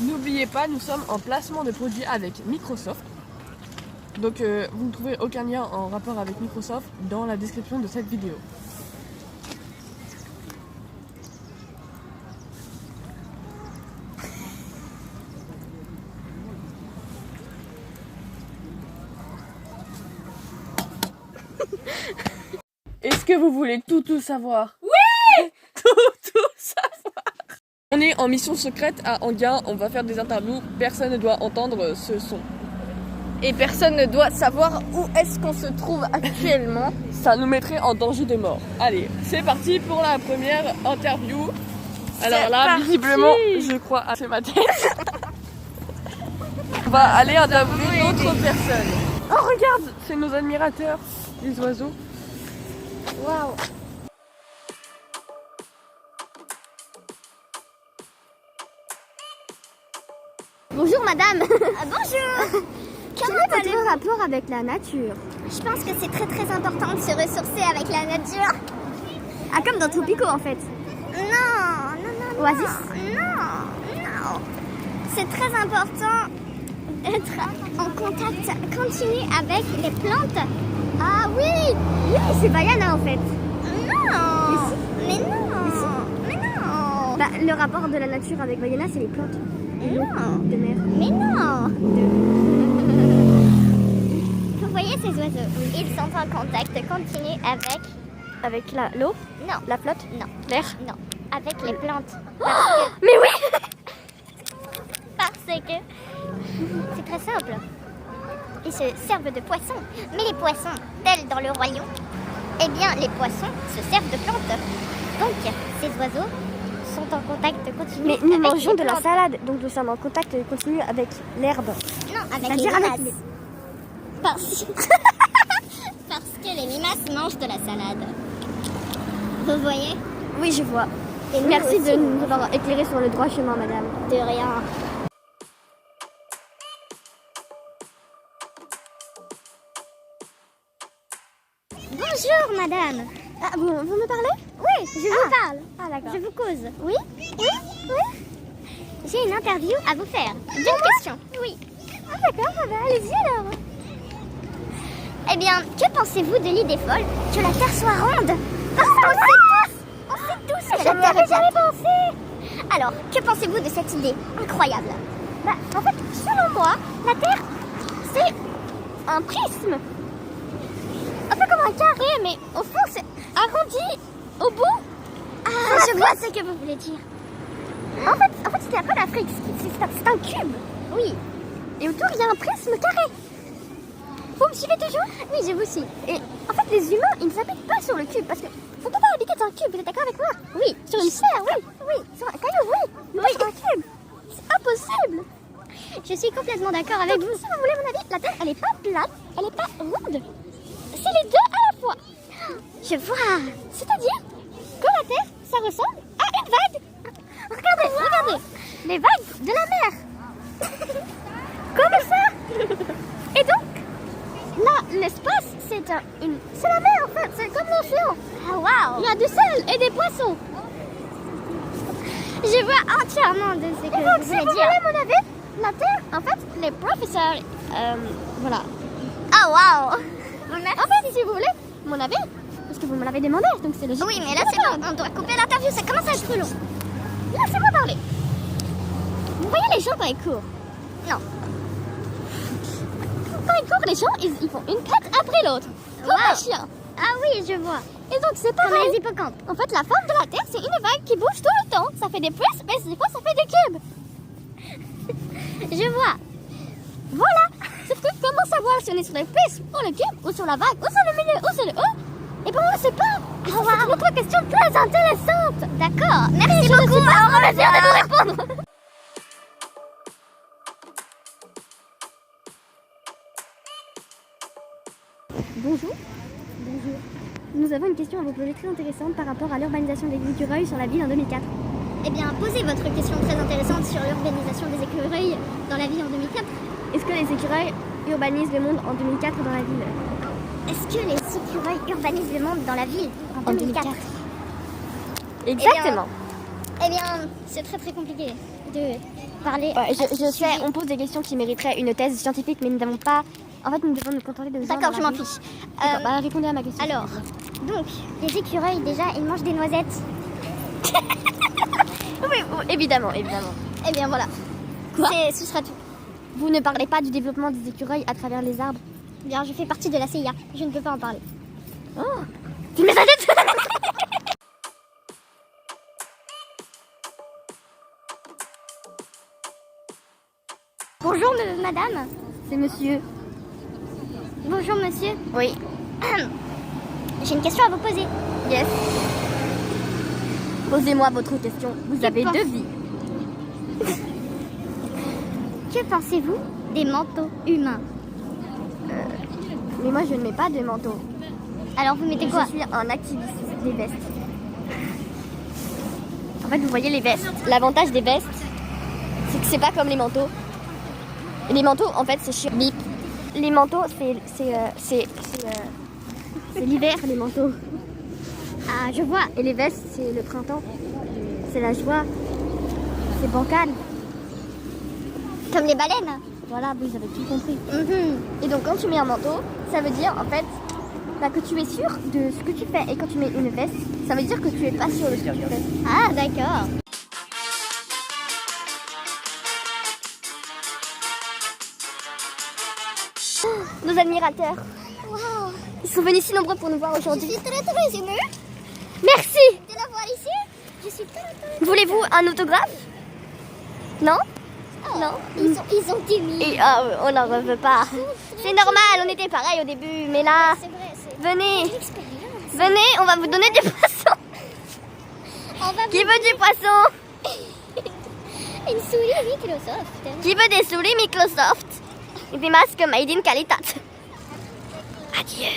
N'oubliez pas, nous sommes en placement de produits avec Microsoft. Donc vous ne trouverez aucun lien en rapport avec Microsoft dans la description de cette vidéo. Est-ce que vous voulez tout savoir? Oui. Tout savoir. On est en mission secrète à Enghien, on va faire des interviews, personne ne doit entendre ce son. Et personne ne doit savoir où est-ce qu'on se trouve actuellement. Ça nous mettrait en danger de mort. Allez, c'est parti pour la première interview. Alors là, visiblement, je crois à ma tête. On va aller interviewer d'autres personnes. Oh, regarde, c'est nos admirateurs, les oiseaux. Waouh. Bonjour madame. Bonjour. Quel est votre rapport avec la nature? Je pense que c'est très important de se ressourcer avec la nature. Ah, comme dans Tropico en fait. Non. Oasis? Non. C'est très important d'être en contact continu avec les plantes. Ah oui, c'est Bayana en fait. Non. Mais non. Bah, le rapport de la nature avec Bayana, c'est les plantes. Non. De mer. Mais non. Vous voyez ces oiseaux? Ils sont en contact continu avec... Avec l'eau? Non. La flotte? Non. L'air? Non. Avec les plantes. Mais oui. Parce que c'est très simple. Ils se servent de poissons. Mais les poissons, tels dans le royaume, eh bien les poissons se servent de plantes. Donc ces oiseaux sont en contact continu. Mais nous avec mangeons les de la plantes. salade, donc nous sommes en contact continu avec l'herbe. Non, avec les C'est-à-dire avec limaces. Parce... Parce que les limaces mangent de la salade. Vous voyez? Oui, je vois. Et nous Merci aussi, de nous avoir éclairé sur le droit chemin, madame. de rien. Bonjour madame. Ah, vous me parlez? Oui, je vous parle. Ah, d'accord. Je vous cause. Oui. J'ai une interview à vous faire. Deux questions. Oui. Ah, d'accord, allez-y alors. Eh bien, que pensez-vous de l'idée folle que la Terre soit ronde? Parce qu'on sait tous que la Terre est plate. Pensé. Alors, que pensez-vous de cette idée incroyable? Bah, en fait, selon moi, la Terre, c'est un prisme. Un peu comme un carré, mais au fond, c'est arrondi au bout. Ah, je vois ce que vous voulez dire. En fait c'était un peu l'Afrique. C'est un cube. Oui. Et autour, il y a un prisme carré. Vous me suivez toujours? Oui, je vous suis. Et en fait, les humains, ils ne s'habitent pas sur le cube parce que on peut pas habiter dans un cube. Vous êtes d'accord avec moi? Oui. Sur une sphère, oui. Sur un caillou, oui. Mais pas sur un cube. C'est impossible. Je suis complètement d'accord avec vous. Si vous voulez mon avis, la Terre, elle est pas plate, elle est pas ronde. C'est les deux à la fois. Je vois. C'est-à-dire que la Terre, ça ressemble à une vague. Regardez. Les vagues de la mer. Comme ça. Et donc, là, l'espace, c'est la mer en fait. C'est comme l'océan. Ah, waouh. Il y a du sel et des poissons. Je vois entièrement de ce que Et donc, vous si voulez vous dire. voulez mon avis, la Terre, en fait, les professeurs, voilà. Ah, waouh. En fait, si vous voulez, mon avis, parce que vous me l'avez demandé, donc c'est logique. Oui, mais là, c'est bon. On doit couper l'interview. Ça commence à être trop long. Laissez-moi parler. Vous voyez les gens quand ils courent? Non. Quand ils courent, les gens, ils font une patte après l'autre. Comme Wow. un chien. Ah oui, je vois. Et donc, c'est Comme pareil. les hippocampes. En fait, la forme de la Terre, c'est une vague qui bouge tout le temps. Ça fait des prismes, mais des fois, ça fait des cubes. Je vois. Voilà. Sauf que comment savoir si on est sur le prisme, ou le cube, ou sur la vague, ou sur le milieu, ou sur le haut? Et pour moi, c'est pas. Et ça, c'est une autre question très intéressante. D'accord. Merci Je ne beaucoup. suis pas Au en mesure de revoir. vous répondre. Bonjour. Nous avons une question à vous poser très intéressante par rapport à l'urbanisation des écureuils sur la ville en 2004. Eh bien, posez votre question très intéressante sur l'urbanisation des écureuils dans la ville en 2004. Est-ce que les écureuils urbanisent le monde en 2004 dans la ville? Est-ce que les écureuils urbanisent le monde dans la ville en 2004? Exactement. Eh bien, c'est très compliqué. de parler. Ouais, je sais, on pose des questions qui mériteraient une thèse scientifique, mais nous n'avons pas. En fait, nous devons nous contenter de. D'accord, je m'en fiche. D'accord, bah, répondez à ma question. Alors, donc, les écureuils, déjà, ils mangent des noisettes. Oui, évidemment. Eh bien, voilà. Quoi Ce sera tout. Vous ne parlez pas du développement des écureuils à travers les arbres. Bien, je fais partie de la CIA. Je ne peux pas en parler. Oh, filmez sa tête. Bonjour, madame. C'est monsieur. Bonjour, monsieur. Oui. J'ai une question à vous poser. Yes. Posez-moi votre question. Vous avez pense- 2 vies. Que pensez-vous des manteaux humains? Mais moi, je ne mets pas de manteau. Alors, vous mettez quoi? Je suis un activiste des vestes. En fait, vous voyez les vestes. L'avantage des vestes, c'est que c'est pas comme les manteaux. Les manteaux, en fait, c'est chiant. Bip. Les manteaux, c'est l'hiver, les manteaux. Ah, je vois. Et les vestes, c'est le printemps. C'est la joie. C'est bancal. Comme les baleines. Voilà, vous avez tout compris. Mhm. Et donc, quand tu mets un manteau, ça veut dire, en fait, bah, que tu es sûr de ce que tu fais. Et quand tu mets une veste, ça veut dire que tu es pas sûr de ce que tu fais. Ah, d'accord. Nos admirateurs. Wow. Ils sont venus si nombreux pour nous voir Je aujourd'hui. suis très très émue Merci. de la voir ici. Je suis très très... Voulez-vous un autographe? Non? Non, ils sont timides. Et on n'en veut pas. C'est normal, on était pareil au début, mais là, C'est vrai, c'est venez, une expérience. venez, on va vous donner des poissons. On va Qui veut du poisson? une souris Microsoft. Qui veut des souris Microsoft? Et des masques made in Qualitat. Adieu.